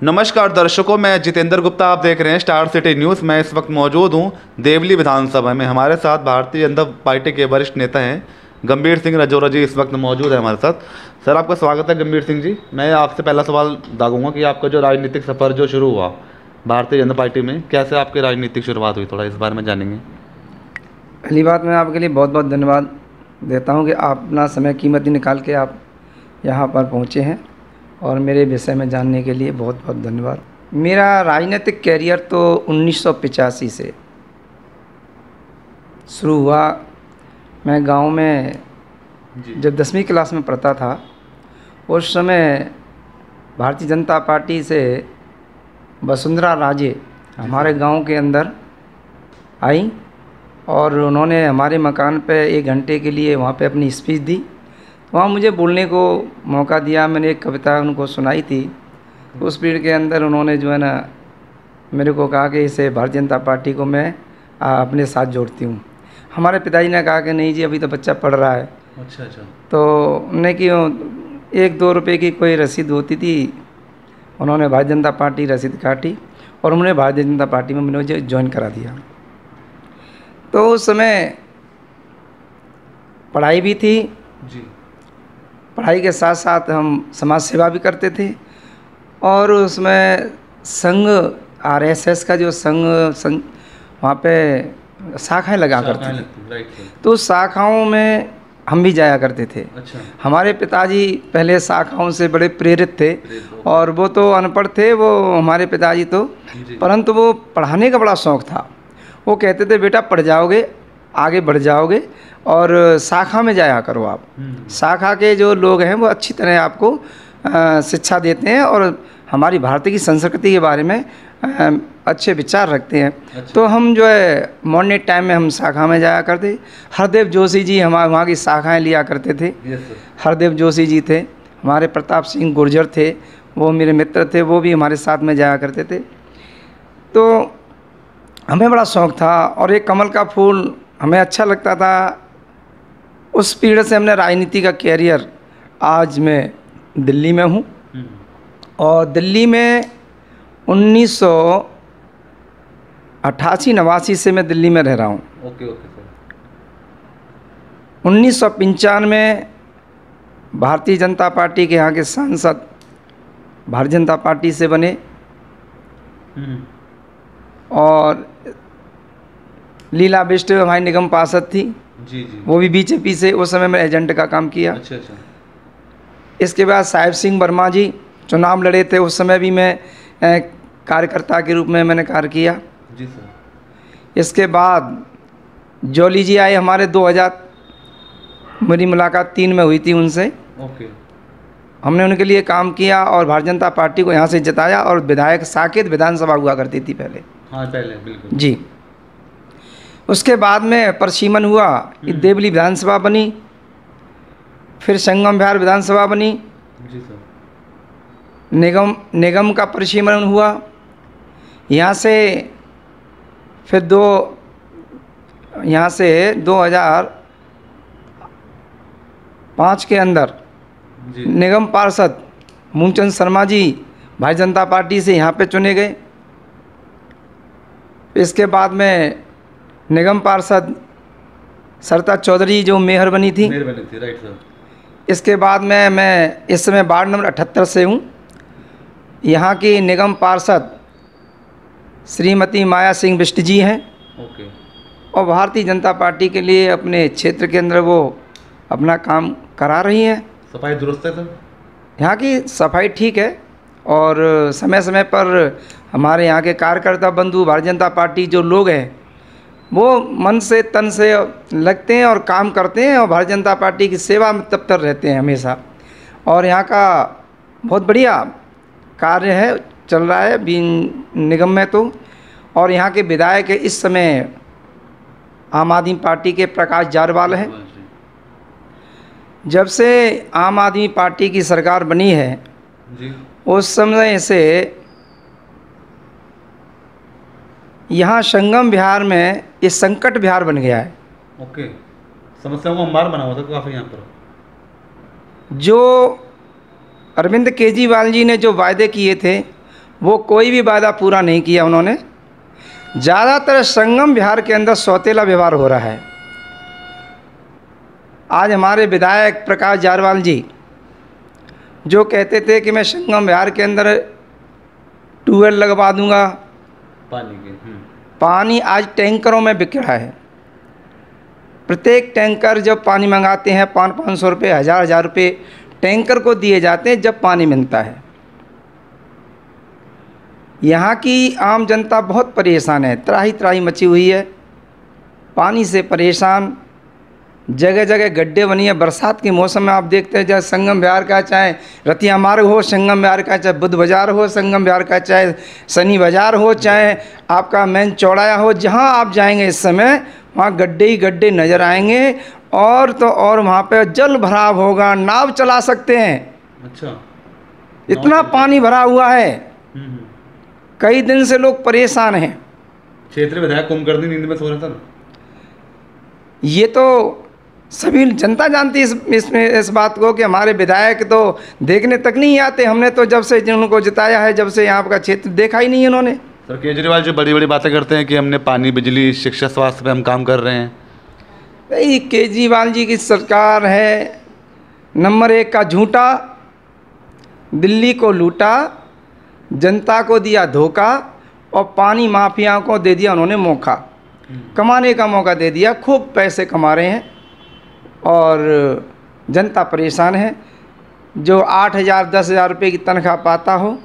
नमस्कार दर्शकों, मैं जितेंद्र गुप्ता। आप देख रहे हैं स्टार सिटी न्यूज़। मैं इस वक्त मौजूद हूं देवली विधानसभा में। हमारे साथ भारतीय जनता पार्टी के वरिष्ठ नेता हैं गंभीर सिंह राजौरा जी इस वक्त मौजूद है हमारे साथ। सर, आपका स्वागत है गंभीर सिंह जी। मैं आपसे पहला सवाल दागूंगा कि आपका जो राजनीतिक सफ़र जो शुरू हुआ भारतीय जनता पार्टी में, कैसे आपकी राजनीतिक शुरुआत हुई, थोड़ा इस बारे में जानेंगे। पहली बात, मैं आपके लिए बहुत बहुत धन्यवाद देता हूं कि आप अपना समय कीमती निकाल के आप यहां पर पहुंचे हैं और मेरे विषय में जानने के लिए बहुत बहुत धन्यवाद। मेरा राजनीतिक कैरियर तो 1985 से शुरू हुआ। मैं गांव में जब 10वीं क्लास में पढ़ता था, उस समय भारतीय जनता पार्टी से वसुंधरा राजे हमारे गांव के अंदर आई और उन्होंने हमारे मकान पे 1 घंटे के लिए वहाँ पे अपनी स्पीच दी। वहाँ मुझे बोलने को मौका दिया। मैंने एक कविता उनको सुनाई थी। उस पीरियड के अंदर उन्होंने जो है ना मेरे को कहा कि इसे भारतीय जनता पार्टी को मैं अपने साथ जोड़ती हूँ। हमारे पिताजी ने कहा कि नहीं जी, अभी तो बच्चा पढ़ रहा है। अच्छा। तो उन्होंने कि 1-2 रुपये की कोई रसीद होती थी, उन्होंने भारतीय जनता पार्टी रसीद काटी और उन्होंने भारतीय जनता पार्टी में मुझे ज्वाइन करा दिया। तो उस समय पढ़ाई भी थी जी। पढ़ाई के साथ साथ हम समाज सेवा भी करते थे और उसमें संघ आरएसएस का जो संघ वहाँ पे शाखाएं लगा करती थी, तो शाखाओं में हम भी जाया करते थे। अच्छा। हमारे पिताजी पहले शाखाओं से बड़े प्रेरित थे और वो तो अनपढ़ थे, वो हमारे पिताजी तो, परंतु वो पढ़ाने का बड़ा शौक़ था। वो कहते थे बेटा पढ़ जाओगे, आगे बढ़ जाओगे और शाखा में जाया करो आप। शाखा के जो लोग हैं वो अच्छी तरह आपको शिक्षा देते हैं और हमारी भारतीय की संस्कृति के बारे में अच्छे विचार रखते हैं। अच्छा। तो हम जो है मॉर्निंग टाइम में हम शाखा में जाया करते। हरदेव जोशी जी हमारे वहाँ की शाखाएं लिया करते थे। हरदेव जोशी जी थे, हमारे प्रताप सिंह गुर्जर थे, वो मेरे मित्र थे, वो भी हमारे साथ में जाया करते थे। तो हमें बड़ा शौक़ था और एक कमल का फूल हमें अच्छा लगता था। उस पीरियड से हमने राजनीति का कैरियर, आज मैं दिल्ली में हूँ और दिल्ली में 1988-89 से मैं दिल्ली में रह रहा हूँ। Okay sir. 1995 में भारतीय जनता पार्टी के यहाँ के सांसद भारतीय जनता पार्टी से बने और लीला बिष्ट हमारी निगम पार्षद थी। जी। वो भी बीजेपी से, उस समय मैं एजेंट का काम किया। अच्छा। इसके बाद साहिब सिंह वर्मा जी चुनाव लड़े थे, उस समय भी मैं कार्यकर्ता के रूप में मैंने कार्य किया। जी सर। इसके बाद जॉली जी आए हमारे 2000, मेरी मुलाकात 3 में हुई थी उनसे। ओके। हमने उनके लिए काम किया और भारतीय जनता पार्टी को यहाँ से जिताया और विधायक साकेत विधानसभा हुआ करती थी पहले। हाँ, पहले बिल्कुल जी। उसके बाद में परसीमन हुआ, देवली विधानसभा बनी, फिर संगम विहार विधानसभा बनी। जी सर। निगम का परसीमन हुआ। यहाँ से फिर 2005 के अंदर निगम पार्षद मूलचंद शर्मा जी भारतीय जनता पार्टी से यहाँ पे चुने गए। इसके बाद में निगम पार्षद सरिता चौधरी जो मेयर बनी थी। Right sir. इसके बाद में मैं इस समय वार्ड नंबर 78 से हूँ। यहाँ की निगम पार्षद श्रीमती माया सिंह बिष्ट जी हैं। ओके। और भारतीय जनता पार्टी के लिए अपने क्षेत्र के अंदर वो अपना काम करा रही हैं। सफाई दुरुस्त है सर? यहाँ की सफाई ठीक है और समय समय पर हमारे यहाँ के कार्यकर्ता बंधु भारतीय जनता पार्टी जो लोग हैं वो मन से तन से लगते हैं और काम करते हैं और भारतीय जनता पार्टी की सेवा में तत्पर रहते हैं हमेशा। और यहाँ का बहुत बढ़िया कार्य है, चल रहा है निगम में तो। और यहाँ के विधायक इस समय आम आदमी पार्टी के प्रकाश जारवाल हैं। जब से आम आदमी पार्टी की सरकार बनी है जी, उस समय से यहाँ संगम विहार में ये संकट विहार बन गया है। ओके। समस्याओं का अंबार बना हुआ था काफ़ी यहाँ पर। जो अरविंद केजरीवाल जी ने जो वायदे किए थे वो कोई भी वादा पूरा नहीं किया उन्होंने। ज़्यादातर संगम विहार के अंदर सौतेला व्यवहार हो रहा है। आज हमारे विधायक प्रकाश जारवाल जी जो कहते थे कि मैं संगम विहार के अंदर ट्यूबवेल लगवा दूंगा, पानी आज टैंकरों में बिक रहा है। प्रत्येक टैंकर जब पानी मंगाते हैं 500-500 रुपये, 1000-1000 रुपये टैंकर को दिए जाते हैं जब पानी मिलता है। यहाँ की आम जनता बहुत परेशान है, त्राही त्राही मची हुई है, पानी से परेशान। जगह जगह गड्ढे बनी है। बरसात के मौसम में आप देखते हैं चाहे संगम विहार का, चाहे रतिया मार्ग हो संगम विहार का, चाहे बुद्ध बाजार हो संगम विहार का, चाहे शनि बाजार हो, चाहे आपका मेन चौड़ाया हो, जहाँ आप जाएंगे इस समय वहाँ गड्ढे ही गड्ढे नज़र आएंगे। और तो और वहाँ पे जल भराव होगा, नाव चला सकते हैं। अच्छा, इतना पानी भरा हुआ है। कई दिन से लोग परेशान हैं। क्षेत्रीय विधायक कुंभकर्णी नींद में सो रहा था ना? ये तो सभी जनता जानती है इस बात को कि हमारे विधायक तो देखने तक नहीं आते। हमने तो जब से जिनको जिताया है, जब से यहाँ का क्षेत्र देखा ही नहीं है उन्होंने। सर, केजरीवाल जो बड़ी बड़ी बातें करते हैं कि हमने पानी, बिजली, शिक्षा, स्वास्थ्य पे हम काम कर रहे हैं। भाई केजरीवाल जी की सरकार है नंबर 1 का झूठा, दिल्ली को लूटा, जनता को दिया धोखा और पानी माफिया को दे दिया उन्होंने मौका, कमाने का मौका दे दिया। खूब पैसे कमा रहे हैं और जनता परेशान है। जो 8000 10,000 रुपये की तनख्वाह पाता हो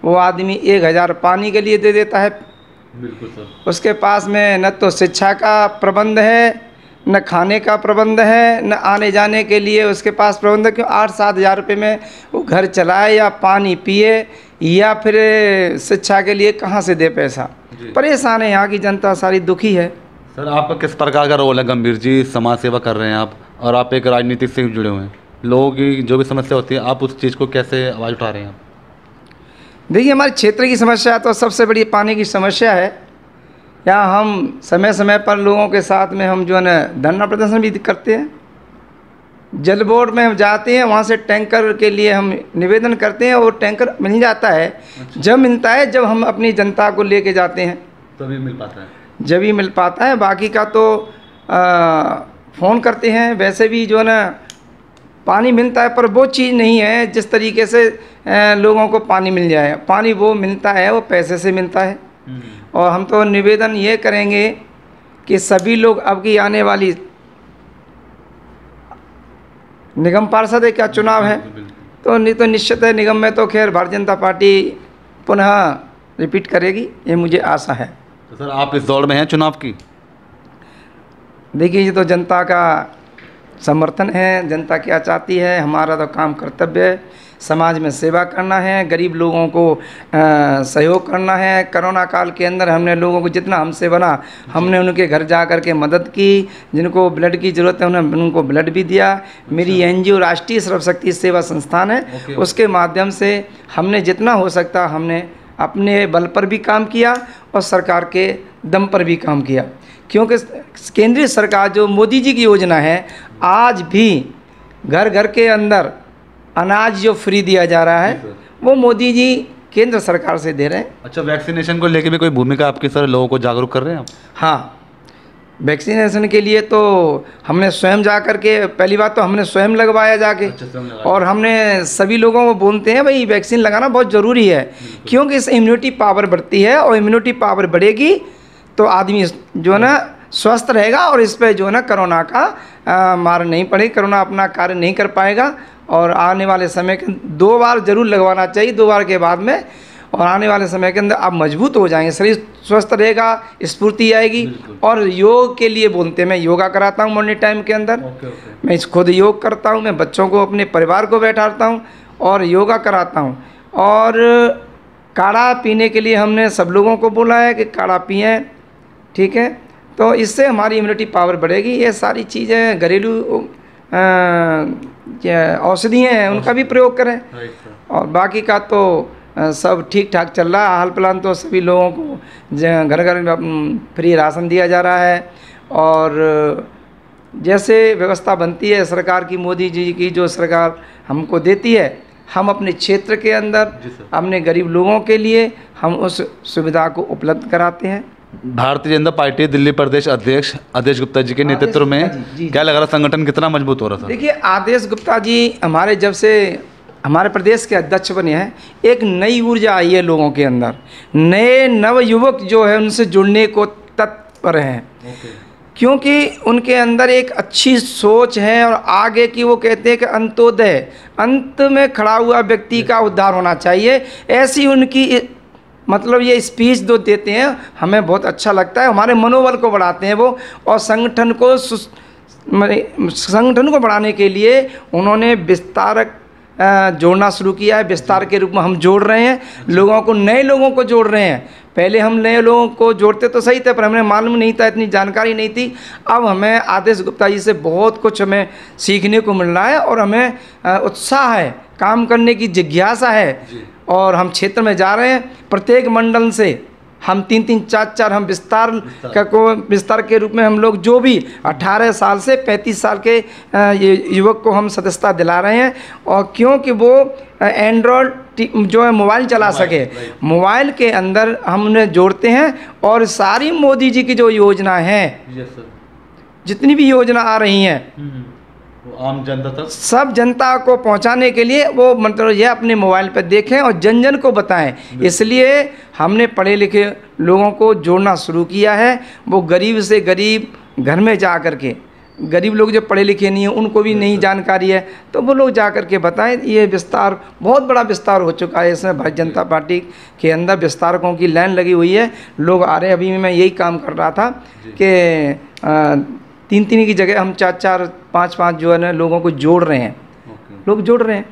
वो आदमी 1000 पानी के लिए दे देता है। बिल्कुल सर। उसके पास में न तो शिक्षा का प्रबंध है, न खाने का प्रबंध है, न आने जाने के लिए उसके पास प्रबंध है। क्यों 8-7 हज़ार रुपये में वो घर चलाए या पानी पिए या फिर शिक्षा के लिए कहाँ से दे पैसा। परेशान है यहाँ की जनता, सारी दुखी है। सर, आपका किस प्रकार का रोल है? गंभीर जी समाज सेवा कर रहे हैं आप, और आप एक राजनीति से जुड़े हुए हैं। लोगों की जो भी समस्या होती है आप उस चीज़ को कैसे आवाज़ उठा रहे हैं? देखिए, हमारे क्षेत्र की समस्या तो सबसे बड़ी पानी की समस्या है। यहाँ हम समय समय पर लोगों के साथ में हम जो है ना धरना प्रदर्शन भी करते हैं। जल बोर्ड में हम जाते हैं, वहाँ से टैंकर के लिए हम निवेदन करते हैं और टैंकर मिल जाता है। अच्छा। जब मिलता है, जब हम अपनी जनता को लेके जाते हैं तभी मिल पाता है, जब ही मिल पाता है। बाकी का तो फ़ोन करते हैं। वैसे भी जो है ना पानी मिलता है, पर वो चीज़ नहीं है जिस तरीके से लोगों को पानी मिल जाए। पानी वो मिलता है, वो पैसे से मिलता है। और हम तो निवेदन ये करेंगे कि सभी लोग अब की आने वाली निगम पार्षद का चुनाव है, तो नहीं तो निश्चित है निगम में तो खैर भारतीय जनता पार्टी पुनः रिपीट करेगी, ये मुझे आशा है। तो सर, आप इस दौड़ में हैं चुनाव की? देखिए, ये तो जनता का समर्थन है, जनता क्या चाहती है। हमारा तो काम कर्तव्य है, समाज में सेवा करना है, गरीब लोगों को सहयोग करना है। कोरोना काल के अंदर हमने लोगों को जितना हमसे बना हमने उनके घर जा कर के मदद की। जिनको ब्लड की ज़रूरत है उनको ब्लड भी दिया। मेरी एनजीओ राष्ट्रीय सर्वशक्ति सेवा संस्थान है, उसके माध्यम से हमने जितना हो सकता हमने अपने बल पर भी काम किया और सरकार के दम पर भी काम किया। क्योंकि केंद्रीय सरकार जो मोदी जी की योजना है, आज भी घर घर के अंदर अनाज जो फ्री दिया जा रहा है वो मोदी जी केंद्र सरकार से दे रहे हैं। अच्छा, वैक्सीनेशन को लेके भी कोई भूमिका आपकी सर, लोगों को जागरूक कर रहे हैं आप? हाँ, वैक्सीनेशन के लिए तो हमने स्वयं जा कर के, पहली बात तो हमने स्वयं लगवाया जाके। अच्छा, और हमने सभी लोगों को बोलते हैं भाई वैक्सीन लगाना बहुत ज़रूरी है, क्योंकि इससे इम्यूनिटी पावर बढ़ती है और इम्यूनिटी पावर बढ़ेगी तो आदमी जो है ना स्वस्थ रहेगा और इस पर जो है ना कोरोना का मार नहीं पड़ेगी, कोरोना अपना कार्य नहीं कर पाएगा। और आने वाले समय के 2 बार ज़रूर लगवाना चाहिए, 2 बार के बाद में। और आने वाले समय के अंदर आप मजबूत हो जाएंगे, शरीर स्वस्थ रहेगा, स्फूर्ति आएगी। और योग के लिए बोलते हैं, मैं योगा कराता हूँ मॉर्निंग टाइम के अंदर। मैं खुद योग करता हूँ, मैं बच्चों को अपने परिवार को बैठाता हूँ और योगा कराता हूँ। और काढ़ा पीने के लिए हमने सब लोगों को बोला है कि काढ़ा पिएँ, ठीक है, तो इससे हमारी इम्यूनिटी पावर बढ़ेगी। ये सारी चीज़ें घरेलू औषधियाँ हैं, उनका भी प्रयोग करें। और बाकी का तो सब ठीक ठाक चल रहा है। हाल फिलहाल तो सभी लोगों को घर घर फ्री राशन दिया जा रहा है। और जैसे व्यवस्था बनती है सरकार की, मोदी जी की जो सरकार हमको देती है, हम अपने क्षेत्र के अंदर अपने गरीब लोगों के लिए हम उस सुविधा को उपलब्ध कराते हैं। भारतीय जनता पार्टी दिल्ली प्रदेश अध्यक्ष आदेश गुप्ता जी के नेतृत्व में क्या लग रहा, संगठन कितना मजबूत हो रहा था? देखिए, आदेश गुप्ता जी हमारे जब से हमारे प्रदेश के अध्यक्ष बने हैं, एक नई ऊर्जा आई है लोगों के अंदर, नए नव युवक जो है उनसे जुड़ने को तत्पर हैं। क्योंकि उनके अंदर एक अच्छी सोच है और आगे की वो कहते हैं कि अंत्योदय, अंत में खड़ा हुआ व्यक्ति का उद्धार होना चाहिए, ऐसी उनकी मतलब ये स्पीच जो देते हैं हमें बहुत अच्छा लगता है। हमारे मनोबल को बढ़ाते हैं वो, और संगठन को बढ़ाने के लिए उन्होंने विस्तारक जोड़ना शुरू किया है। विस्तार के रूप में हम जोड़ रहे हैं लोगों को, नए लोगों को जोड़ रहे हैं। पहले हम नए लोगों को जोड़ते तो सही थे, पर हमें मालूम नहीं था, इतनी जानकारी नहीं थी। अब हमें आदेश गुप्ता जी से बहुत कुछ हमें सीखने को मिल रहा है और हमें उत्साह है, काम करने की जिज्ञासा है। और हम क्षेत्र में जा रहे हैं, प्रत्येक मंडल से हम 3-3, 4-4 हम विस्तार के रूप में हम लोग जो भी 18 साल से 35 साल के ये युवक को हम सदस्यता दिला रहे हैं। और क्योंकि वो एंड्रॉयड जो है मोबाइल चला सके, मोबाइल के अंदर हम उन्हें जोड़ते हैं और सारी मोदी जी की जो योजना है, जितनी भी योजना आ रही हैं आम जनता तक, सब जनता को पहुंचाने के लिए वो मतलब ये अपने मोबाइल पर देखें और जन जन को बताएं। इसलिए हमने पढ़े लिखे लोगों को जोड़ना शुरू किया है। वो गरीब से गरीब घर में जा कर के, गरीब लोग जो पढ़े लिखे नहीं हैं उनको भी नहीं जानकारी है, तो वो लोग जा कर के बताएं। ये विस्तार बहुत बड़ा विस्तार हो चुका है, इसमें भारतीय जनता पार्टी के अंदर विस्तारकों की लाइन लगी हुई है, लोग आ रहे हैं। अभी मैं यही काम कर रहा था कि 3-3 की जगह हम 4-4, 5-5 जो है ना लोगों को जोड़ रहे हैं, लोग जोड़ रहे हैं।